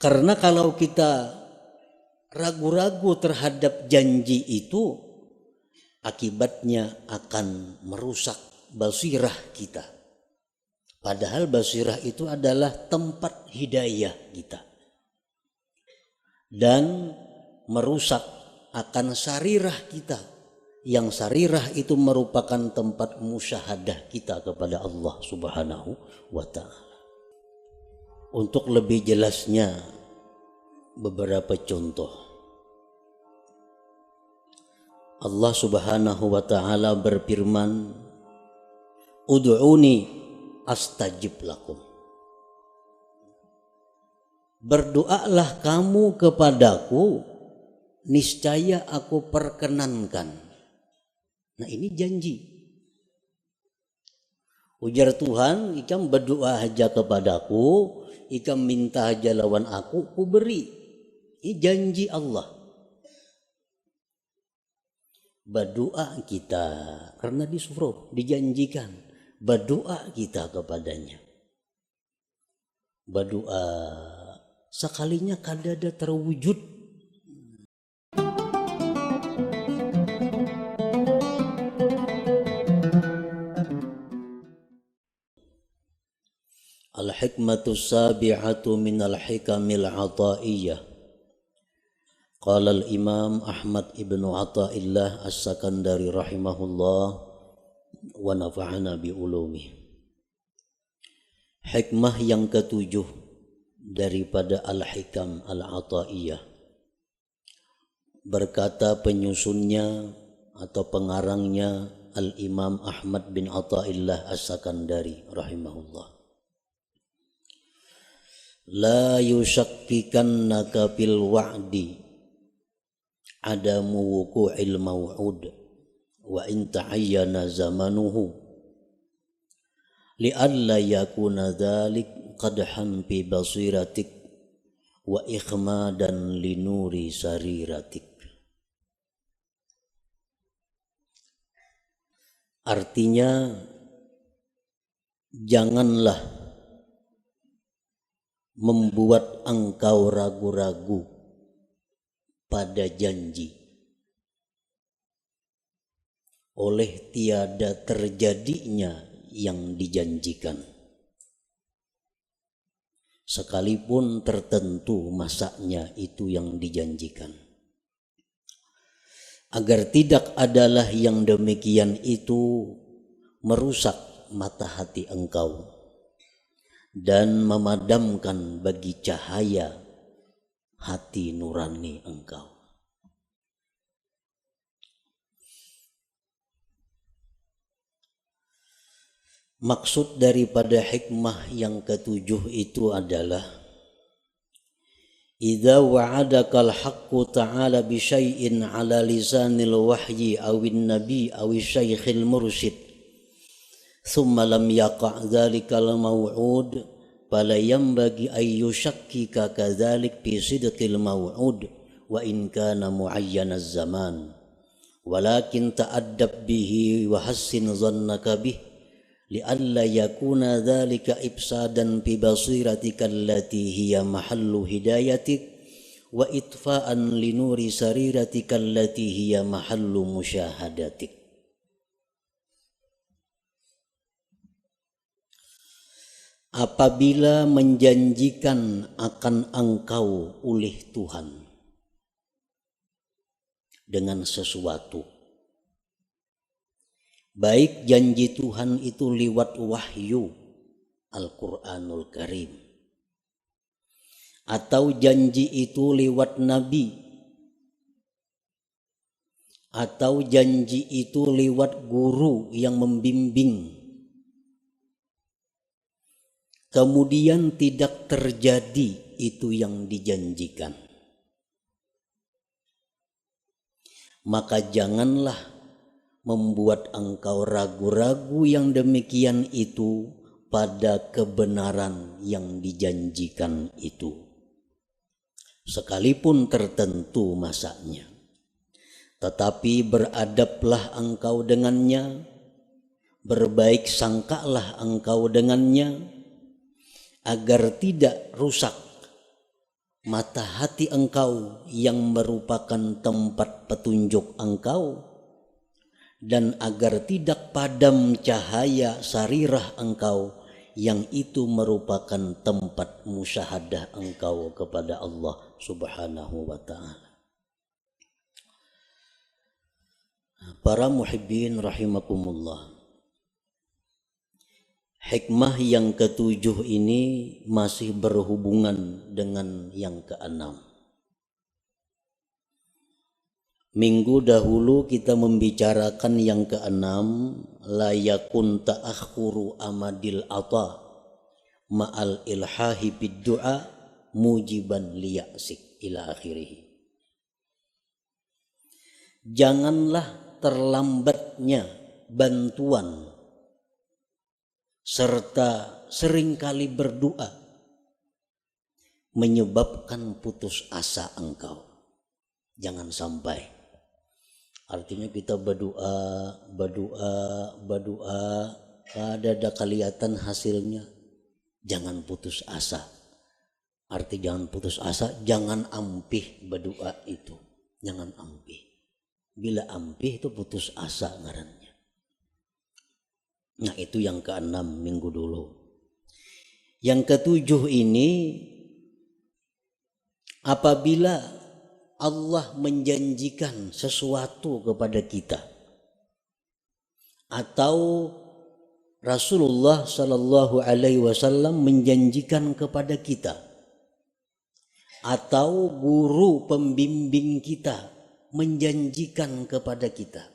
Karena kalau kita ragu-ragu terhadap janji itu, akibatnya akan merusak basirah kita. Padahal basirah itu adalah tempat hidayah kita. Dan merusak akan sarirah kita. Yang sarirah itu merupakan tempat musyahadah kita kepada Allah Subhanahu wa ta'ala. Untuk lebih jelasnya beberapa contoh. Allah Subhanahu wa ta'ala berfirman, Ud'uni astajib lakum. Berdoalah kamu kepadaku, niscaya aku perkenankan. Nah, ini janji. Ujar Tuhan, ikam berdoa aja kepadaku, ikam minta aja lawan aku beri. Ini janji Allah. Berdoa kita, karena disuruh, dijanjikan. Berdoa kita kepadanya. Berdoa sekalinya kadada terwujud. Al-hikmatu sabi'atu minal hikamil ataiyah. Qala al-imam Ahmad ibnu Athaillah as-Sakandari rahimahullah wa nafa'ana bi ulumi. Hikmah yang ketujuh daripada al-hikam al-ataiyah. Berkata penyusunnya atau pengarangnya al-imam Ahmad bin Athaillah as-Sakandari rahimahullah. La yushakkikannaka fil wa'di adamu wuqu'il maw'ud wa in ta'ayyana zamanuhu li'alla yakuna dhalik qadhan fi basiratik wa ikhmadan li nuri sariratik. Artinya, janganlah membuat engkau ragu-ragu pada janji oleh tiada terjadinya yang dijanjikan, sekalipun tertentu masanya itu yang dijanjikan. Agar tidak adalah yang demikian itu merusak mata hati engkau dan memadamkan bagi cahaya hati nurani engkau. Maksud daripada hikmah yang ketujuh itu adalah idza wa'adakal haqqu ta'ala bi syai'in 'ala lisanil wahyi awin nabi awi syaikhil mursyid thumma lam yaqa' dzalikal maw'ud fala yanbaghi ay yushakkika kadzalik fi sidqil maw'ud wa in kana mu'ayyanaz zaman walakin ta'addab bihi wa hassin dhannaka bih li'alla yakuna dzalika ifsadan fi basiratika allati hiya mahallu hidayatik wa itfa'an li nuri sariratika allati hiya mahallu musyahadatik. Apabila menjanjikan akan engkau oleh Tuhan dengan sesuatu, baik janji Tuhan itu lewat wahyu Al-Quranul Karim, atau janji itu lewat Nabi, atau janji itu lewat guru yang membimbing, kemudian tidak terjadi itu yang dijanjikan, maka janganlah membuat engkau ragu-ragu yang demikian itu pada kebenaran yang dijanjikan itu, sekalipun tertentu masanya. Tetapi beradablah engkau dengannya, berbaik sangkalah engkau dengannya, agar tidak rusak mata hati engkau yang merupakan tempat petunjuk engkau, dan agar tidak padam cahaya sarirah engkau yang itu merupakan tempat musyahadah engkau kepada Allah Subhanahu wa ta'ala. Para muhibbin rahimakumullah, hikmah yang ketujuh ini masih berhubungan dengan yang keenam. Minggu dahulu kita membicarakan yang keenam, la yakun ta'akhuru amadil ata ma'al ilhahi bid du'a mujiban liya'sik ila akhirih. Janganlah terlambatnya bantuan serta seringkali berdoa menyebabkan putus asa engkau. Jangan sampai. Artinya kita berdoa, ada kelihatan hasilnya, jangan putus asa. Arti jangan putus asa, jangan ampih berdoa itu, jangan ampih. Bila ampih itu putus asa ngarannya. Nah itu yang keenam minggu dulu. Yang ketujuh ini, apabila Allah menjanjikan sesuatu kepada kita atau Rasulullah Sallallahu Alaihi Wasallam menjanjikan kepada kita atau guru pembimbing kita menjanjikan kepada kita,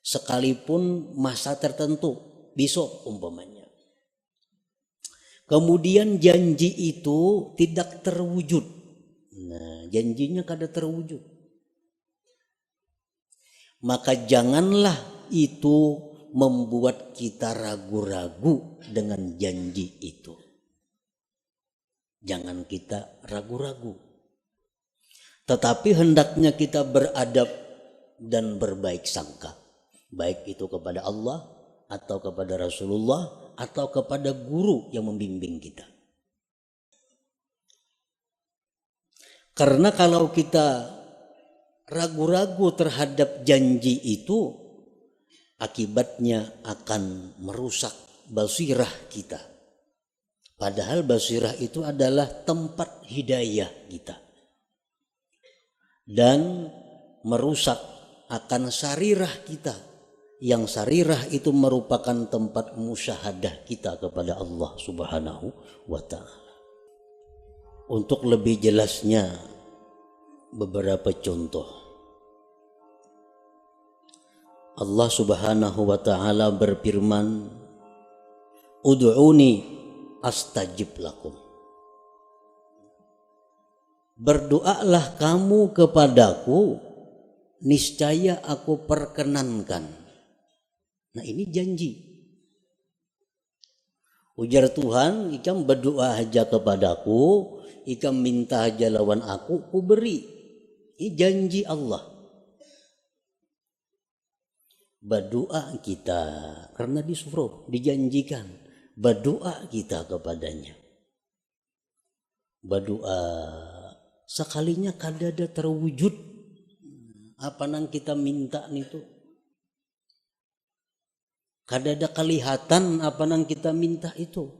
sekalipun masa tertentu, besok umpamanya, kemudian janji itu tidak terwujud. Nah, janjinya kada terwujud. Maka janganlah itu membuat kita ragu-ragu dengan janji itu. Jangan kita ragu-ragu. Tetapi hendaknya kita beradab dan berbaik sangka. Baik itu kepada Allah atau kepada Rasulullah atau kepada guru yang membimbing kita. Karena kalau kita ragu-ragu terhadap janji itu, akibatnya akan merusak basirah kita. Padahal basirah itu adalah tempat hidayah kita. Dan merusak akan sarirah kita. Yang sarirah itu merupakan tempat musyahadah kita kepada Allah Subhanahu wa ta'ala. Untuk lebih jelasnya beberapa contoh. Allah Subhanahu wa ta'ala berfirman, ud'uni astajib lakum. Berdoalah kamu kepadaku, niscaya aku perkenankan. Nah ini janji. Ujar Tuhan, ikam berdoa aja kepadaku, ikam minta aja lawan aku beri. Ini janji Allah. Berdoa kita, karena disuruh, dijanjikan. Berdoa kita kepadanya. Berdoa, sekalinya kadada terwujud. Apa nang kita minta itu. Kadada kelihatan apa nang kita minta itu.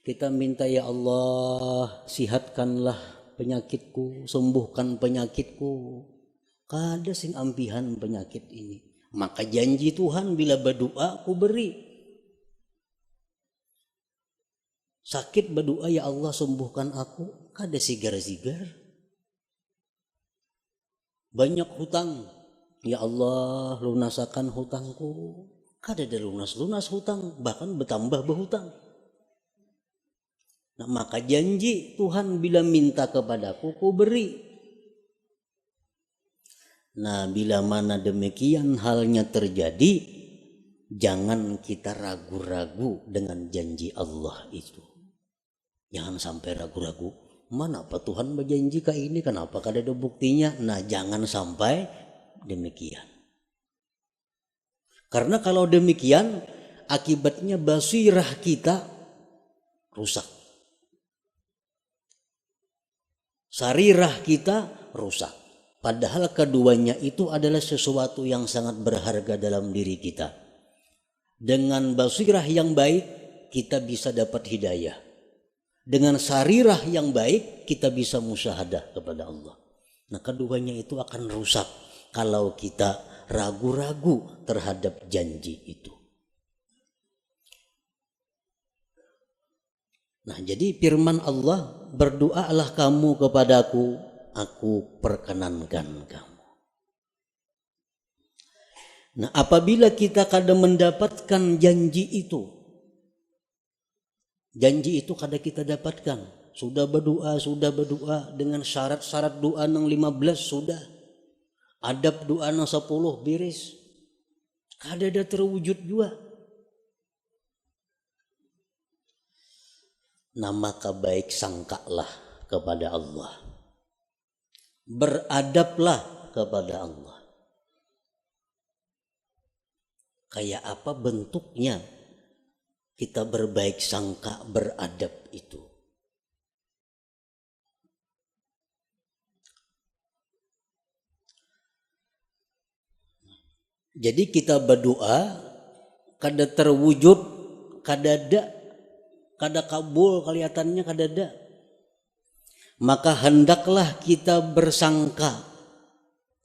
Kita minta, ya Allah, sihatkanlah penyakitku, sembuhkan penyakitku. Kada sing ampihan penyakit ini. Maka janji Tuhan bila berdoa aku beri. Sakit berdoa, ya Allah sembuhkan aku, kada sigar-sigar. Banyak hutang, ya Allah lunasakan hutangku. Kada ada lunas-lunas hutang, bahkan bertambah berhutang. Nah, maka janji Tuhan bila minta kepadaku, ku beri. Nah, bila mana demikian halnya terjadi, jangan kita ragu-ragu dengan janji Allah itu. Jangan sampai ragu-ragu. Mana apa Tuhan berjanji kayak ini, kenapa kada ada buktinya? Nah, jangan sampai demikian. Karena kalau demikian, akibatnya basirah kita rusak. sarirah kita rusak. Padahal keduanya itu adalah sesuatu yang sangat berharga dalam diri kita. Dengan basirah yang baik kita bisa dapat hidayah. Dengan sarirah yang baik kita bisa musyahadah kepada Allah. Nah, keduanya itu akan rusak kalau kita ragu-ragu terhadap janji itu. Nah, jadi firman Allah, berdoalah kamu kepadaku, aku perkenankan kamu. Nah, apabila kita kadang mendapatkan janji itu kadang kita dapatkan. Sudah berdoa dengan syarat-syarat doa yang 15 sudah. Adab doa yang 10 beres. Kadang ada terwujud juga. Nah, maka baik sangkalah kepada Allah. Beradablah kepada Allah. Kayak apa bentuknya kita berbaik sangka, beradab itu? Jadi kita berdoa, kada terwujud, kada ada, kada kabul kelihatannya, kada ada. Maka hendaklah kita bersangka.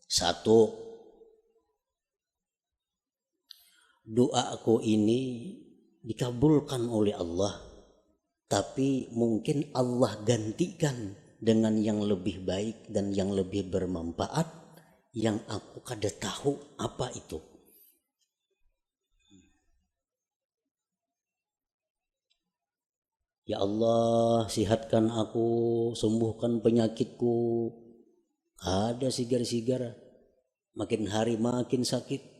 Satu, doaku ini dikabulkan oleh Allah, tapi mungkin Allah gantikan dengan yang lebih baik dan yang lebih bermanfaat yang aku kada tahu apa itu. Ya Allah, sihatkan aku, sembuhkan penyakitku. Ada sigar-sigar, makin hari makin sakit.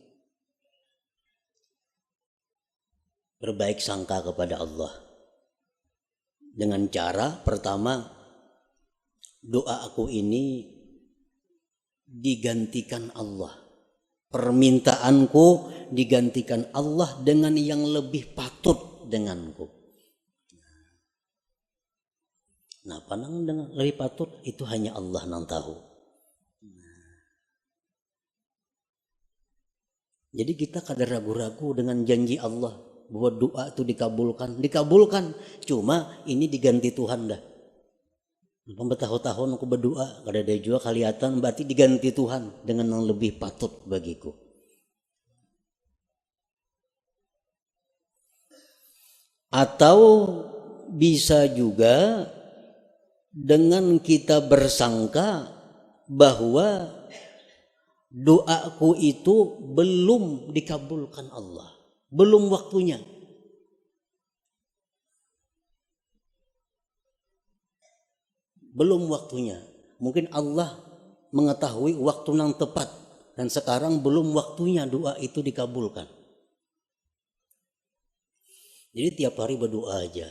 Berbaik sangka kepada Allah dengan cara pertama, doa aku ini digantikan Allah, permintaanku digantikan Allah dengan yang lebih patut denganku. Nah, panang dengan lebih patut itu hanya Allah yang tahu. Jadi kita kada ragu-ragu dengan janji Allah bahwa doa itu dikabulkan. Cuma ini diganti Tuhan dah. Bertahun-tahun aku berdoa, kada ada juga kelihatan, berarti diganti Tuhan dengan yang lebih patut bagiku. Atau bisa juga dengan kita bersangka bahwa doaku itu belum dikabulkan Allah, belum waktunya. Belum waktunya. Mungkin Allah mengetahui waktu yang tepat dan sekarang belum waktunya doa itu dikabulkan. Jadi tiap hari berdoa aja.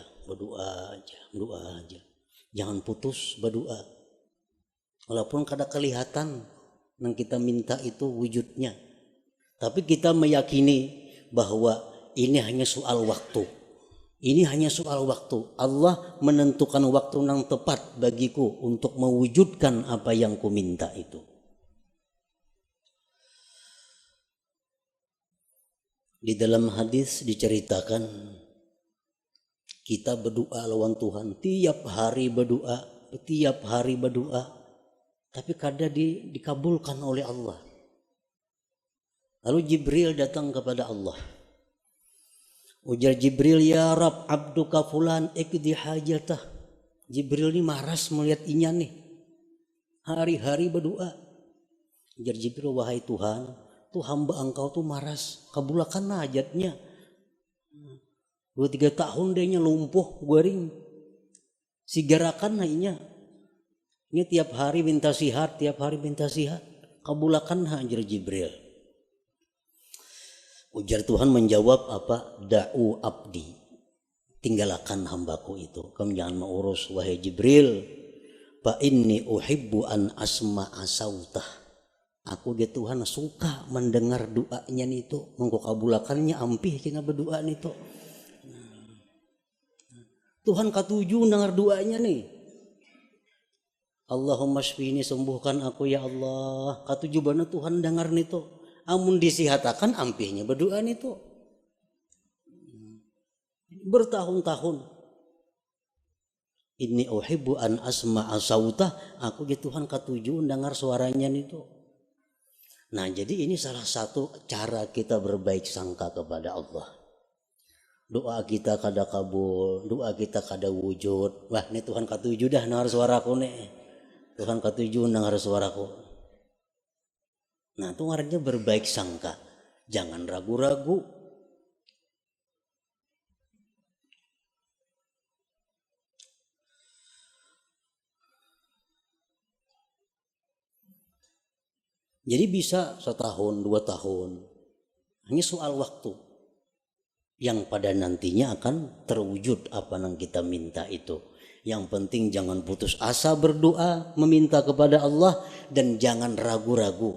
Jangan putus berdoa. Walaupun kada kelihatan yang kita minta itu wujudnya, tapi kita meyakini bahwa ini hanya soal waktu. Ini hanya soal waktu. Allah menentukan waktu yang tepat bagiku untuk mewujudkan apa yang ku minta itu. Di dalam hadis diceritakan kita berdoa lawan Tuhan, tiap hari berdoa, tapi kadang dikabulkan oleh Allah. Lalu Jibril datang kepada Allah. Ujar Jibril, ya Rab, abduka fulan ikdi hajatah. Jibril ini maras melihat inya nih, hari-hari berdoa. Ujar Jibril, wahai Tuhan, tuh hamba engkau tuh maras, kabulkan hajatnya. 2-3 tahun dia lumpuh, guring. Sigarakan inya. Ini tiap hari minta sihat, kabulkan ujar Jibril. Ujar Tuhan menjawab apa? Da'u abdi, tinggalkan hambaku itu. Kamu jangan mengurus wahai Jibril. Fa inni uhibbu an asma'a sautah. Aku dia Tuhan suka mendengar doanya itu, mengkabulakannya ampih kena berdoa itu. Tuhan katuju dengar doanya nih. Allahumma shfini, sembuhkan aku ya Allah. Katujubana Tuhan dengar nito. Amun disihatakan ampihnya berdoa nito. Bertahun-tahun. Inni uhibbu an asma'a sautah, aku ya Tuhan katuju dengar suaranya itu. Nah, jadi ini salah satu cara kita berbaik sangka kepada Allah. Doa kita kada kabul, doa kita kada wujud. Wah, ini Tuhan katuju dah dengar suaraku nih. Tuhan katuju dengar suaraku. Nah, itu artinya berbaik sangka. Jangan ragu-ragu. Jadi bisa 1 tahun, 2 tahun. Hanya soal waktu. Yang pada nantinya akan terwujud apa yang kita minta itu. Yang penting jangan putus asa berdoa, meminta kepada Allah. Dan jangan ragu-ragu.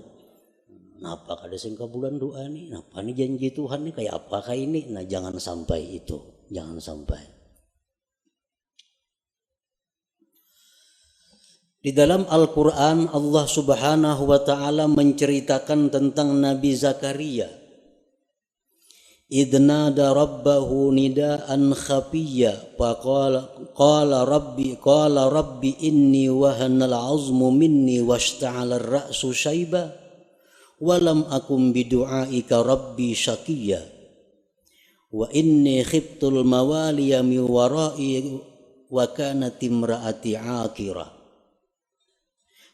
Napa kada sing kabulan doa nih? Napa nih janji Tuhan nih? Kayak apakah ini? Nah, jangan sampai itu. Jangan sampai. Di dalam Al-Quran Allah subhanahu wa ta'ala menceritakan tentang Nabi Zakaria. Idnada rabbahu nida'an khafiyya qala rabbi inni wahanal azmu minni washta'ala ar-ra'su shayba walam akum bidu'aika rabbi syakiyya wa inni khiftul mawaliya min wara'i wa kanat imra'ati 'aqira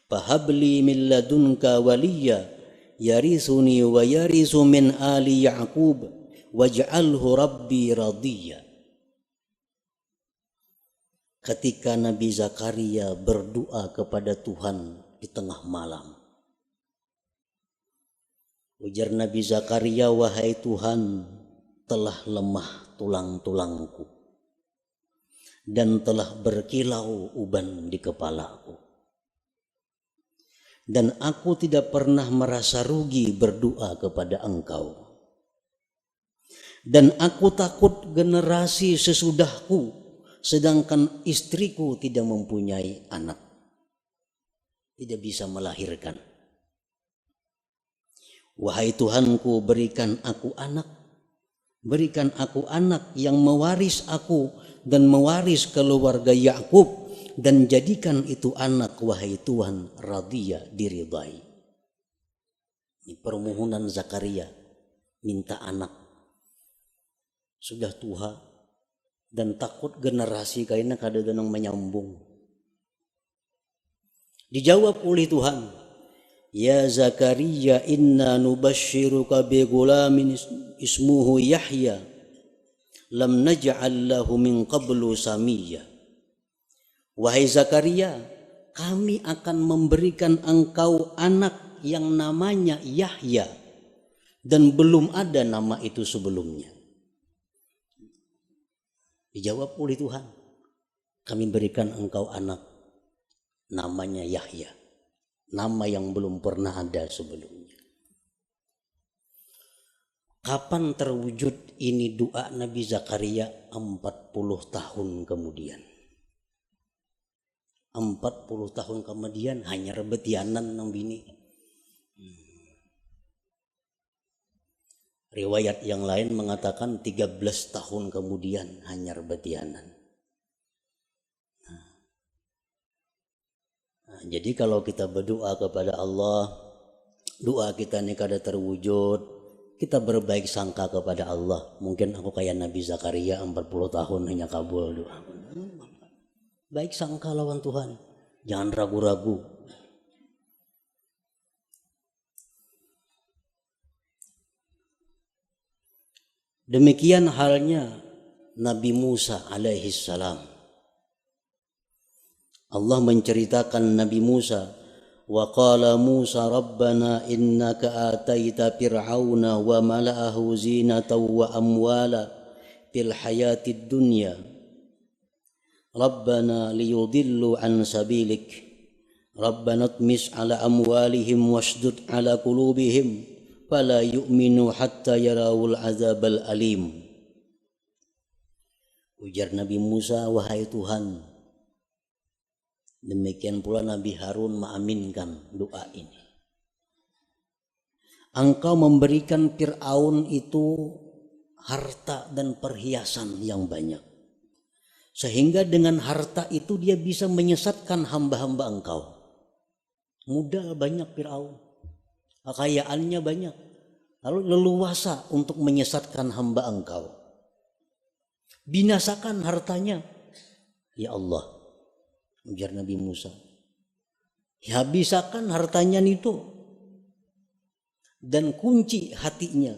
fahabli min ladunka waliya yarisuni wa yarisu min ali ya'qub waj'alhu rabbi radiyya. Ketika Nabi Zakaria berdoa kepada Tuhan di tengah malam, ujar Nabi Zakaria, wahai Tuhan, telah lemah tulang-tulangku dan telah berkilau uban di kepalaku. Dan aku tidak pernah merasa rugi berdoa kepada Engkau. Dan aku takut generasi sesudahku, sedangkan istriku tidak mempunyai anak, tidak bisa melahirkan. Wahai Tuhanku, berikan aku anak yang mewaris aku dan mewaris keluarga Yakub. Dan jadikan itu anak, wahai Tuhan, radiyah, diridai. Ini permohonan Zakaria, minta anak. Sudah tua dan takut generasi kayaknya kada denang menyambung. Dijawab oleh Tuhan, ya Zakaria, inna nubashiruka bi gulamin ismuhu Yahya lam naj'al lahu min qablu samiyya. Wahai Zakaria, kami akan memberikan engkau anak yang namanya Yahya dan belum ada nama itu sebelumnya. Dijawab oleh Tuhan, kami berikan engkau anak namanya Yahya, nama yang belum pernah ada sebelumnya. Kapan terwujud ini doa Nabi Zakaria? 40 tahun kemudian. 40 tahun kemudian hanya rebetianan nang bini. Riwayat yang lain mengatakan 13 tahun kemudian hanya rebetianan. Nah, jadi kalau kita berdoa kepada Allah, doa kita ini kada terwujud, kita berbaik sangka kepada Allah. Mungkin aku kayak Nabi Zakaria 40 tahun hanya kabul doa. Baik sangka lawan Tuhan, jangan ragu-ragu. Demikian halnya Nabi Musa alaihi salam. Allah menceritakan Nabi Musa, wa qala Musa rabbana innaka ataita fir'auna wa mala'ahu zinatan wa amwala fil hayatid dunya. Rabbana liyudillu an sabilik. Rabbana tmis ala amwalihim wasdud ala qulubihim fala yu'minu hatta yarawul azabal alim. Ujar Nabi Musa, wahai Tuhan, Demikian pula Nabi Harun mengaminkan doa ini. Engkau memberikan Fir'aun itu harta dan perhiasan yang banyak. Sehingga dengan harta itu dia bisa menyesatkan hamba-hamba engkau. Modal banyak Fir'aun. Kekayaannya banyak. Lalu leluasa untuk menyesatkan hamba engkau. Binasakan hartanya. Ya Allah, ujar Nabi Musa. Habisakan hartanya itu. Dan kunci hatinya.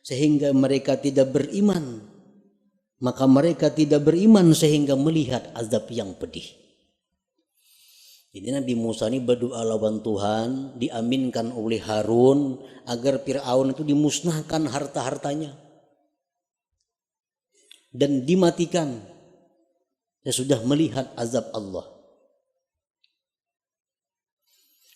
Sehingga mereka tidak beriman. Maka mereka tidak beriman sehingga melihat azab yang pedih. Jadi Nabi Musa ini berdoa lawan Tuhan. Diaminkan oleh Harun. Agar Fir'aun itu dimusnahkan harta-hartanya. Dan dimatikan. Dia sudah melihat azab Allah.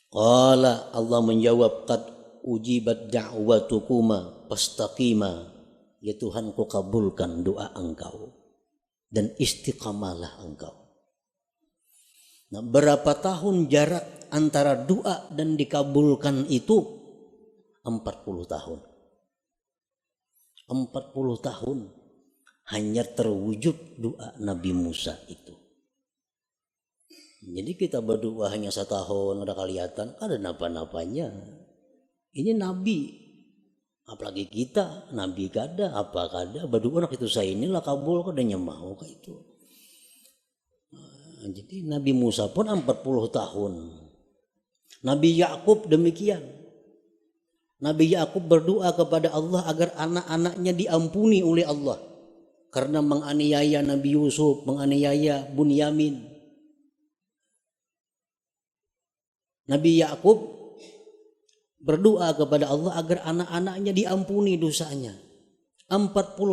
Qala Allah menjawab, qad ujibat da'watukuma fastaqima. Ya Tuhan, ku kabulkan doa engkau dan istiqamalah engkau. Nah, berapa tahun jarak antara doa dan dikabulkan itu? 40 tahun. 40 tahun hanya terwujud doa Nabi Musa itu. Jadi kita berdoa hanya 1 tahun udah kelihatan, ada napa-napanya. Ini Nabi, apalagi kita, Nabi kada, apa kada, berdoa nak itu saya inilah kabul, kadanya mau kayak itu. Jadi Nabi Musa pun 40 tahun. Nabi Yakub demikian. Nabi Yakub berdoa kepada Allah agar anak-anaknya diampuni oleh Allah. Karena menganiaya Nabi Yusuf, menganiaya Bunyamin. Nabi Yakub berdoa kepada Allah agar anak-anaknya diampuni dosanya. 40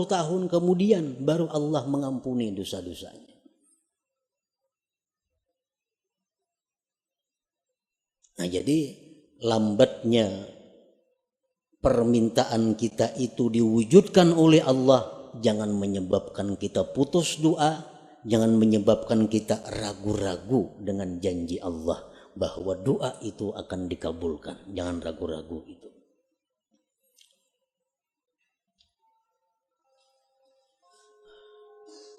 tahun kemudian baru Allah mengampuni dosa-dosanya. Nah, jadi lambatnya permintaan kita itu diwujudkan oleh Allah jangan menyebabkan kita putus doa, jangan menyebabkan kita ragu-ragu dengan janji Allah bahwa doa itu akan dikabulkan. Jangan ragu-ragu itu.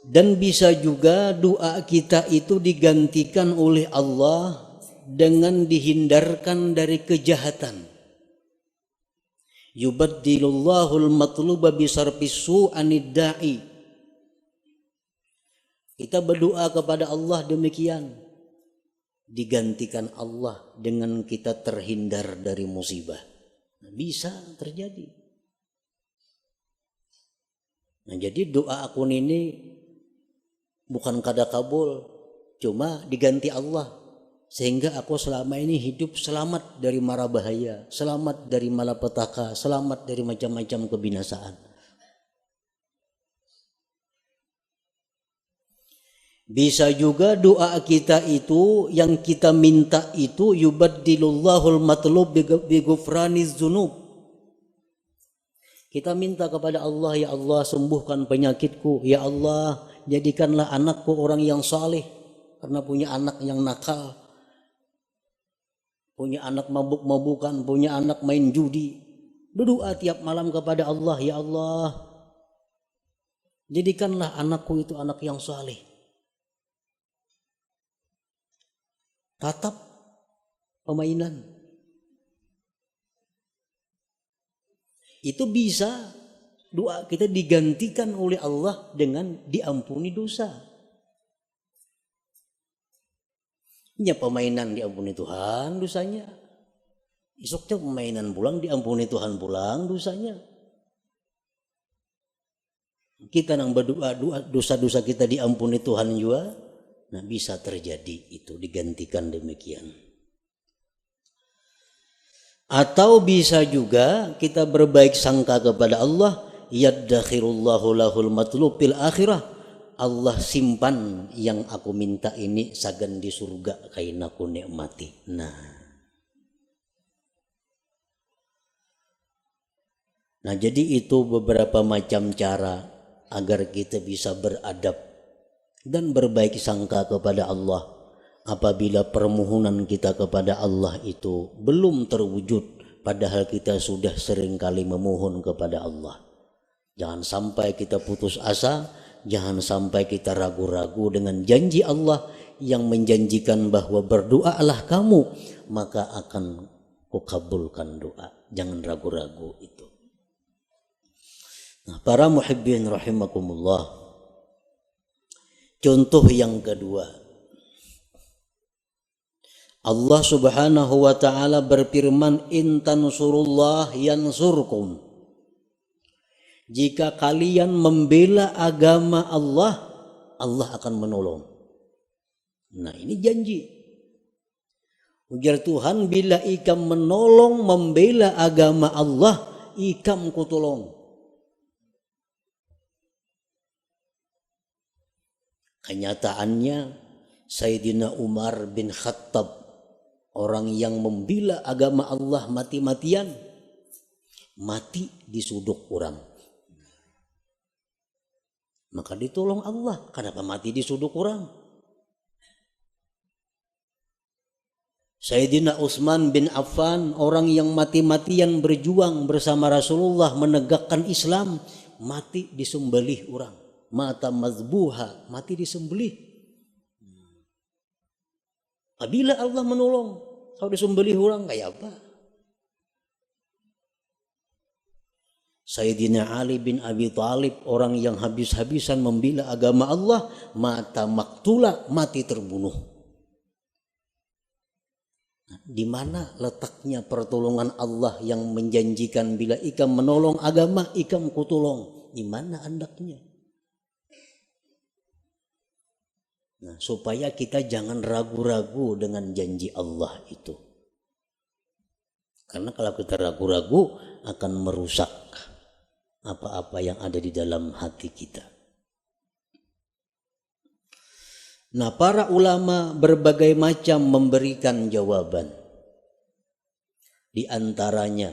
Dan bisa juga doa kita itu digantikan oleh Allah dengan dihindarkan dari kejahatan. Yubaddilullahul matluba bisarfis su'anid da'i. Kita berdoa kepada Allah demikian. Digantikan Allah dengan kita terhindar dari musibah. Bisa terjadi. Nah, jadi doa akun ini bukan kada kabul, cuma diganti Allah. Sehingga aku selama ini hidup selamat dari mara bahaya, selamat dari malapetaka, selamat dari macam-macam kebinasaan. Bisa juga doa kita itu yang kita minta itu yubaddilullahul matlub bi ghufraniz dzunub. Kita minta kepada Allah, ya Allah sembuhkan penyakitku, ya Allah jadikanlah anakku orang yang saleh karena punya anak yang nakal, punya anak mabuk-mabukan, punya anak main judi. Berdoa tiap malam kepada Allah, ya Allah jadikanlah anakku itu anak yang saleh. Tatap pemainan. Itu bisa doa kita digantikan oleh Allah dengan diampuni dosa. Ya pemainan diampuni Tuhan dosanya. Esoknya pemainan pulang diampuni Tuhan pulang dosanya. Kita nang berdoa dosa-dosa kita diampuni Tuhan juga. Nah, bisa terjadi itu digantikan demikian. Atau bisa juga kita berbaik sangka kepada Allah, yaddakhirullahu lahul matlub fil akhirah. Allah simpan yang aku minta ini sagan di surga kain aku nikmati. Nah, jadi itu beberapa macam cara agar kita bisa beradab dan berbaik sangka kepada Allah apabila permohonan kita kepada Allah itu belum terwujud, padahal kita sudah seringkali memohon kepada Allah. Jangan sampai kita putus asa, jangan sampai kita ragu-ragu dengan janji Allah yang menjanjikan bahwa berdoalah kamu, maka akan kukabulkan doa. Jangan ragu-ragu itu. Nah, para muhibbin rahimakumullah, contoh yang kedua, Allah subhanahu wa ta'ala berfirman, in tansurullah yansurkum. Jika kalian membela agama Allah, Allah akan menolong. Nah, ini janji. Ujar Tuhan, bila ikam menolong membela agama Allah, ikam kutolong. Kenyataannya Sayyidina Umar bin Khattab, orang yang membela agama Allah mati-matian, mati disuduk orang. Maka ditolong Allah. Kenapa mati disuduk orang? Sayyidina Utsman bin Affan, orang yang mati-matian berjuang bersama Rasulullah menegakkan Islam, mati disembelih orang. Mata mazbuha, mati disembelih. Apabila Allah menolong, kalau disembelih orang kayak apa? Sayyidina Ali bin Abi Thalib, orang yang habis-habisan membela agama Allah, mata maktula, mati terbunuh. Nah, di mana letaknya pertolongan Allah yang menjanjikan bila ikam menolong agama, ikam kutolong? Di mana andaknya? Nah, supaya kita jangan ragu-ragu dengan janji Allah itu. Karena kalau kita ragu-ragu akan merusak apa-apa yang ada di dalam hati kita. Nah, para ulama berbagai macam memberikan jawaban. Di antaranya,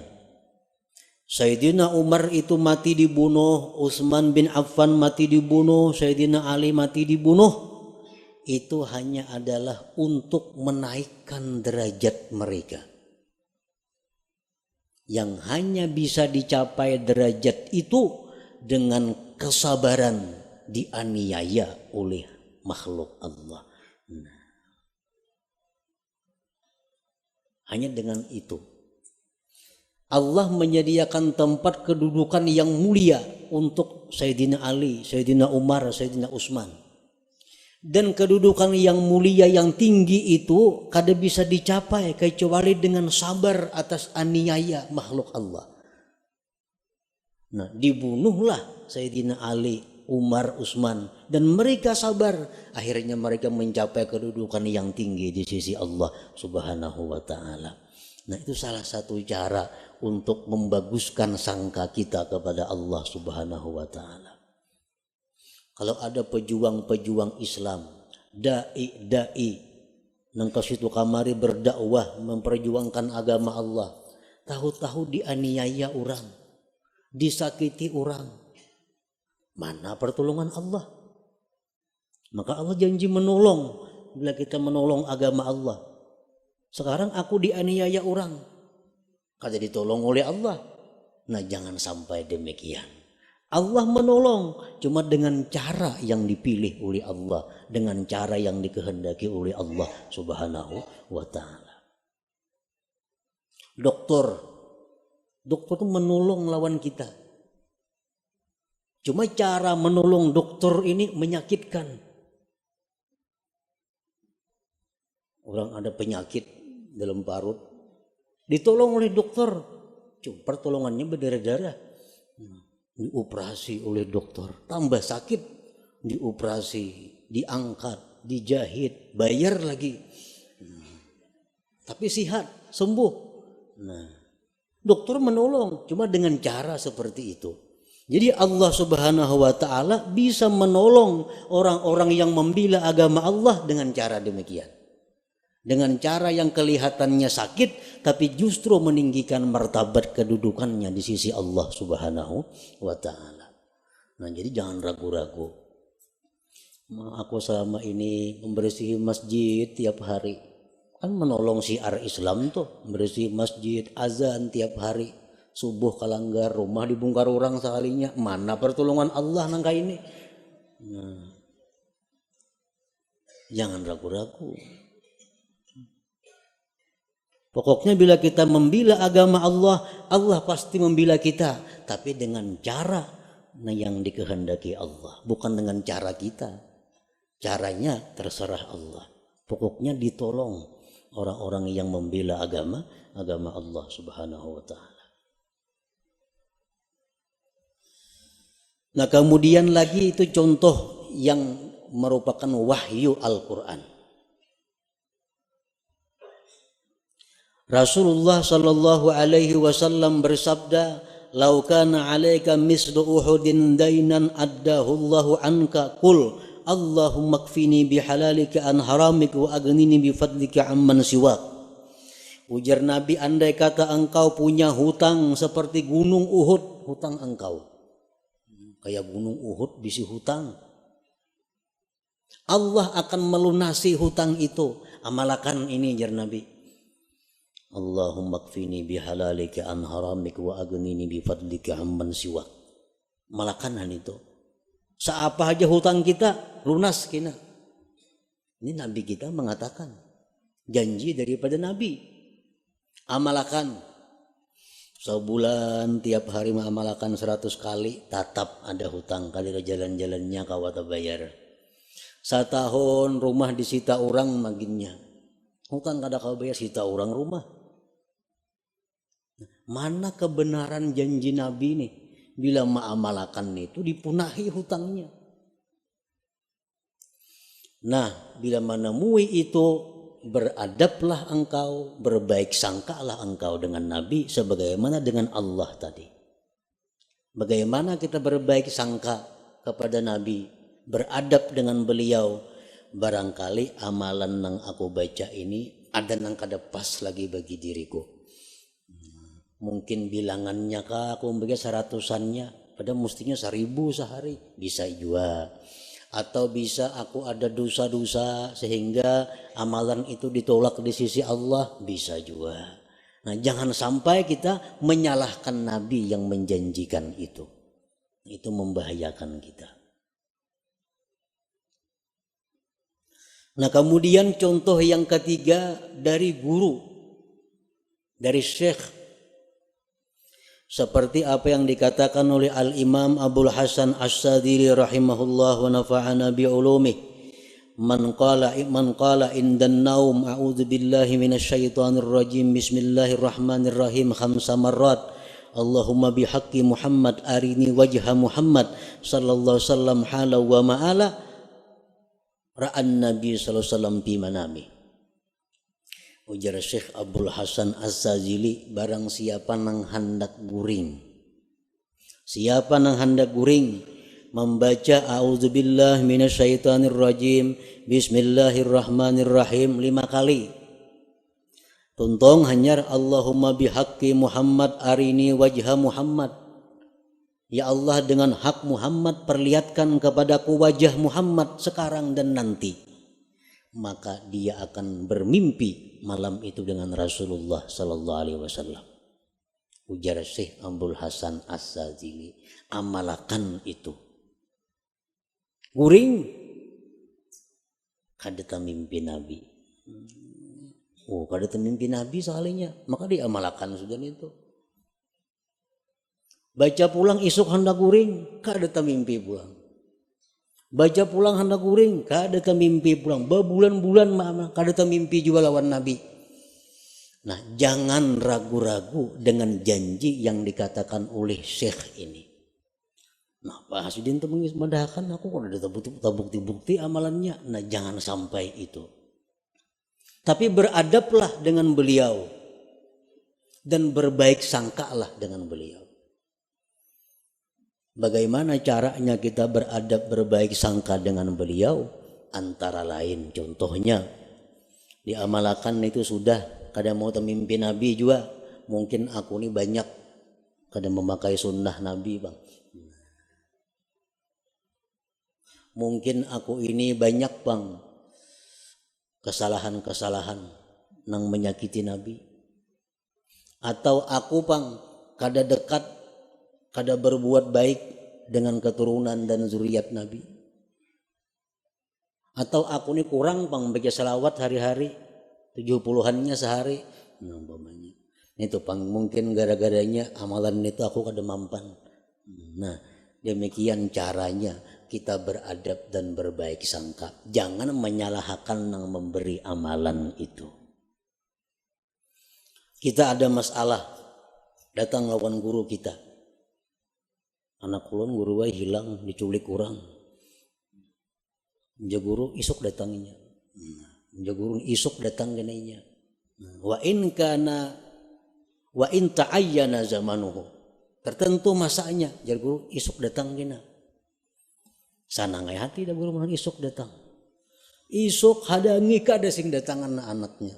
Sayyidina Umar itu mati dibunuh, Utsman bin Affan mati dibunuh, Sayyidina Ali mati dibunuh. Itu hanya adalah untuk menaikkan derajat mereka. Yang hanya bisa dicapai derajat itu dengan kesabaran dianiaya oleh makhluk Allah. Nah, hanya dengan itu Allah menyediakan tempat kedudukan yang mulia untuk Sayyidina Ali, Sayyidina Umar, Sayyidina Utsman. Dan kedudukan yang mulia yang tinggi itu kada bisa dicapai kecuali dengan sabar atas aniaya makhluk Allah. Nah, dibunuhlah Sayyidina Ali, Umar, Utsman, dan mereka sabar. Akhirnya mereka mencapai kedudukan yang tinggi di sisi Allah Subhanahu wa ta'ala. Nah, itu salah satu cara untuk membaguskan sangka kita kepada Allah Subhanahu wa ta'ala. Kalau ada pejuang-pejuang Islam, dai-dai nang kasitu kamari berdakwah memperjuangkan agama Allah, tahu-tahu dianiaya orang, disakiti orang, mana pertolongan Allah? Maka Allah janji menolong bila kita menolong agama Allah. Sekarang aku dianiaya orang, kada ditolong oleh Allah. Nah, jangan sampai demikian. Allah menolong cuma dengan cara yang dipilih oleh Allah, dengan cara yang dikehendaki oleh Allah Subhanahu wa ta'ala. Dokter itu menolong lawan kita. Cuma cara menolong dokter ini menyakitkan. Orang ada penyakit dalam parut, ditolong oleh dokter, cuma pertolongannya berdarah-darah. Dioperasi oleh dokter, tambah sakit, dioperasi, diangkat, dijahit, bayar lagi. Tapi sehat, sembuh. Nah, dokter menolong cuma dengan cara seperti itu. Jadi Allah Subhanahu wa ta'ala bisa menolong orang-orang yang membela agama Allah dengan cara demikian. Dengan cara yang kelihatannya sakit, tapi justru meninggikan martabat kedudukannya di sisi Allah Subhanahu wa ta'ala. Nah, jadi jangan ragu-ragu. Aku selama ini membersihi masjid tiap hari. Kan menolong syiar Islam tuh, membersihi masjid, azan tiap hari. Subuh kalanggar, rumah dibongkar orang sekalinya. Mana pertolongan Allah nangka ini? Nah, jangan ragu-ragu. Pokoknya bila kita membela agama Allah, Allah pasti membela kita. Tapi dengan cara yang dikehendaki Allah, bukan dengan cara kita. Caranya terserah Allah. Pokoknya ditolong orang-orang yang membela agama Allah Subhanahu wa ta'ala. Nah kemudian lagi itu contoh yang merupakan wahyu Al-Quran. Rasulullah sallallahu alaihi wasallam bersabda, "Lau kana 'alaika mislu Uhudin dainan addahu Allahu anka qul Allahumma kfini bihalalika an haramika wa aghnini bifadlika amman siwak." Ujar Nabi, andai kata engkau punya hutang seperti gunung Uhud, hutang engkau kayak gunung Uhud bisi hutang, Allah akan melunasi hutang itu. Amalkan ini jar Nabi, Allahumma kfini bihalalika an haramika wa aghnini bifadlika amman siwak. Malakanan itu. Seapa aja hutang kita lunas kina. Ini Nabi kita mengatakan, janji daripada Nabi. Amalkan. Sebulan tiap hari mengamalkan 100 kali, tatap ada hutang kali jalan-jalannya kawata bayar. Setahun rumah disita orang maginnya. Hutang kada kau bayar, sita orang rumah. Mana kebenaran janji Nabi nih? Bila mengamalkan itu dipunahi hutangnya. Nah, bila menemui itu, beradablah engkau, berbaik sangkalah engkau dengan Nabi sebagaimana dengan Allah tadi. Bagaimana kita berbaik sangka kepada Nabi, beradab dengan beliau. Barangkali amalan yang aku baca ini ada yang kada pas lagi bagi diriku. Mungkin bilangannya kah aku membaca 100-annya, padahal mestinya 1000 sehari, bisa juga. Atau bisa aku ada dosa-dosa sehingga amalan itu ditolak di sisi Allah, bisa juga. Nah jangan sampai kita menyalahkan Nabi yang menjanjikan itu. Itu membahayakan kita. Nah kemudian contoh yang ketiga dari guru, dari syekh. Seperti apa yang dikatakan oleh Al-Imam Abul Hasan As-Sadili rahimahullah wa nafa'ana bi'ulumih. Man qala indan naum a'udzu billahi minasyaitonir rajim bismillahirrahmanirrahim 5 marrat. Allahumma bihaqqi Muhammad arini wajha Muhammad sallallahu alaihi wasallam hala wa ma'ala ra'an Nabi sallallahu alaihi wasallam fi manami. Ujar Syekh Abdul Hasan Az-Zazili, barang siapa nang hendak guring, siapa nang hendak guring membaca a'udzubillahi minasyaitonirrajim bismillahirrahmanirrahim 5 kali, tuntong hanyar Allahumma bihaqqi Muhammad arini wajha Muhammad, ya Allah dengan hak Muhammad perlihatkan kepadaku wajah Muhammad sekarang dan nanti. Maka dia akan bermimpi malam itu dengan Rasulullah sallallahu alaihi wasallam. Ujar Syekh Abdul Hasan As-Sazili, amalkan itu. Guring kada mimpi Nabi. Oh, kada mimpi Nabi sekalinya, maka diamalkan sudah itu. Baca pulang isuk hendak guring, kada mimpi pulang. Baca pulang hendak guring, kada mimpi pulang. Berbulan-bulan kada mimpi juga lawan Nabi. Nah, jangan ragu-ragu dengan janji yang dikatakan oleh Syekh ini. Nah, Pak Hasidin itu mengismadahkan aku kalau ada bukti-bukti amalannya. Nah, jangan sampai itu. Tapi beradablah dengan beliau dan berbaik sangkalah dengan beliau. Bagaimana caranya kita beradab berbaik sangka dengan beliau? Antara lain contohnya diamalkan itu sudah, kada mau mimpi Nabi juga. Mungkin aku ini banyak kada memakai sunnah Nabi bang. Mungkin aku ini banyak bang kesalahan-kesalahan nang menyakiti Nabi. Atau aku bang kada dekat, kada berbuat baik dengan keturunan dan zuriat Nabi. Atau aku ini kurang bang baca salawat hari-hari 70-annya sehari. Nah, umpamanya. Itu bang mungkin gara-garanya amalan itu aku kada mampan. Nah, demikian caranya kita beradab dan berbaik sangka. Jangan menyalahkan yang memberi amalan itu. Kita ada masalah, datang lawan guru kita. Anak ulun guru hilang, diculik orang. Ja guru isuk datanginya. Ja guru isuk datang genainya. Wa in ta'ayyana zamanuhu. Tertentu masanya, jar guru isuk datang gina. Sanangai hati dah guru mah isuk datang. Isuk hadangi kada sing datangan anaknya.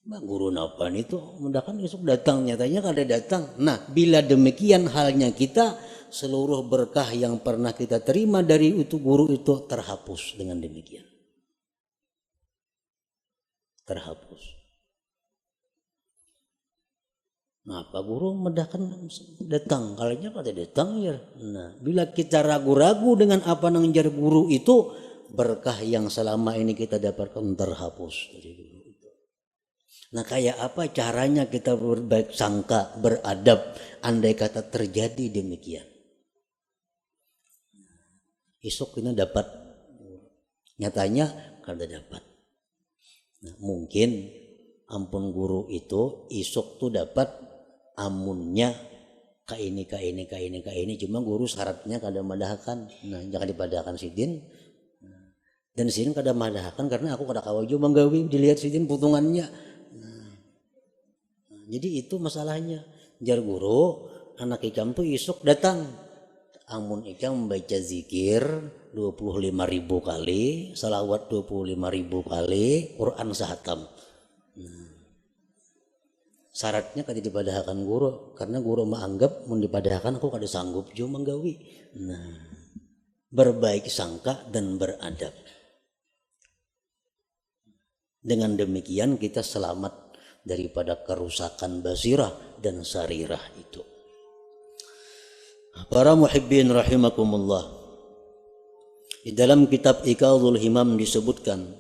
Bah guru napan itu mendakan isuk datang, nyatanya kada datang. Nah, bila demikian halnya kita, seluruh berkah yang pernah kita terima dari itu guru itu terhapus dengan demikian. Terhapus. Nah, Pak Guru mendakan datang, kalanya kada datang ya. Nah, bila kita ragu-ragu dengan apa nang jar guru itu, berkah yang selama ini kita dapatkan terhapus dari guru itu. Nah, kayak apa caranya kita berbaik sangka, beradab, andai kata terjadi demikian. Isuk ini dapat, nyatanya kada dapat. Nah, mungkin ampun guru itu isuk tuh dapat amunnya ka ini cuma guru syaratnya kada madahkan. Nah, jangan dipadahkan sidin. Dan sidin kada madahkan karena aku kada kawaju manggawi dilihat sidin putungannya. Nah, jadi itu masalahnya. Jar guru anak ikam tuh isuk datang. Amun ikam membaca zikir 25.000 kali, salawat 25.000 kali, Quran sahatam. Nah, syaratnya kada dipadahkan guru karena guru menganggap mun dipadahkan aku kada sanggup jo manggawi. Nah, berbaik sangka dan beradab. Dengan demikian kita selamat daripada kerusakan basirah dan sarirah itu. Para muhibbin rahimakumullah. Di dalam kitab Iqadhul Himam disebutkan,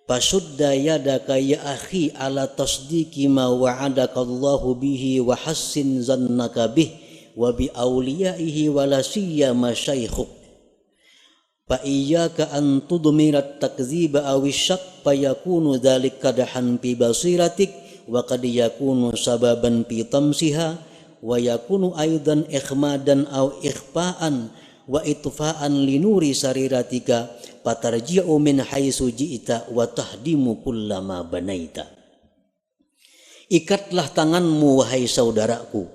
Pasudda yadaka ya akhi ala tasdiki ma wa'adaka Allahu bihi wa hassin zannaka bih wa bi awliyaihi wa la siyama syaikhuk. Fa iyyaka an tudmirat takdziba aw syaq fa yakunu dzalika kadahan fi basiratik wa qad yakunu sababan fi tamsiha wa yakunu aidan ikhmadan aw ikhfa'an wa itfa'an linuri sariratika patarji'u min haitsu ji'ta wa tahdimu kullama banaita. Ikatlah tanganmu wahai saudaraku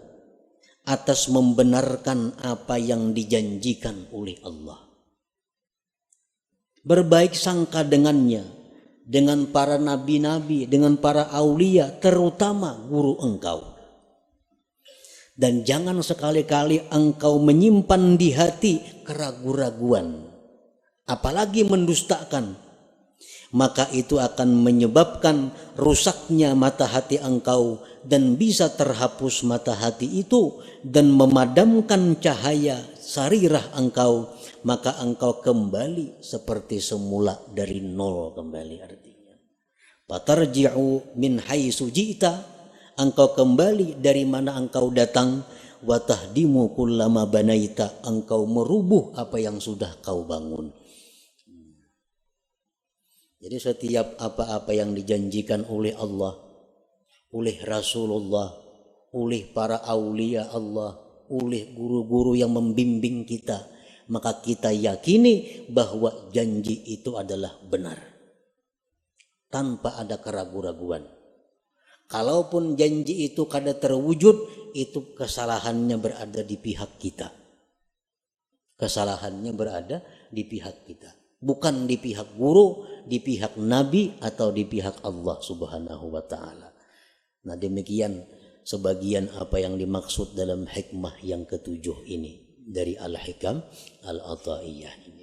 atas membenarkan apa yang dijanjikan oleh Allah. Berbaik sangka dengannya, dengan para nabi-nabi, dengan para aulia, terutama guru engkau. Dan jangan sekali-kali engkau menyimpan di hati keraguan-raguan, apalagi mendustakan, maka itu akan menyebabkan rusaknya mata hati engkau dan bisa terhapus mata hati itu dan memadamkan cahaya sarirah engkau, maka engkau kembali seperti semula dari nol kembali artinya. Patarji'u min haitsu ji'ta, engkau kembali dari mana engkau datang, wa tahdimu kullama banaita, engkau merubuh apa yang sudah kau bangun. Jadi setiap apa-apa yang dijanjikan oleh Allah, oleh Rasulullah, oleh para aulia Allah, oleh guru-guru yang membimbing kita, maka kita yakini bahwa janji itu adalah benar tanpa ada keraguan-raguan. Kalaupun janji itu kada terwujud, itu kesalahannya berada di pihak kita. Kesalahannya berada di pihak kita, bukan di pihak guru, di pihak nabi atau di pihak Allah Subhanahu wa taala. Nah, demikian sebagian apa yang dimaksud dalam hikmah yang ketujuh ini dari Al-Hikam Al-Athaiyah ini.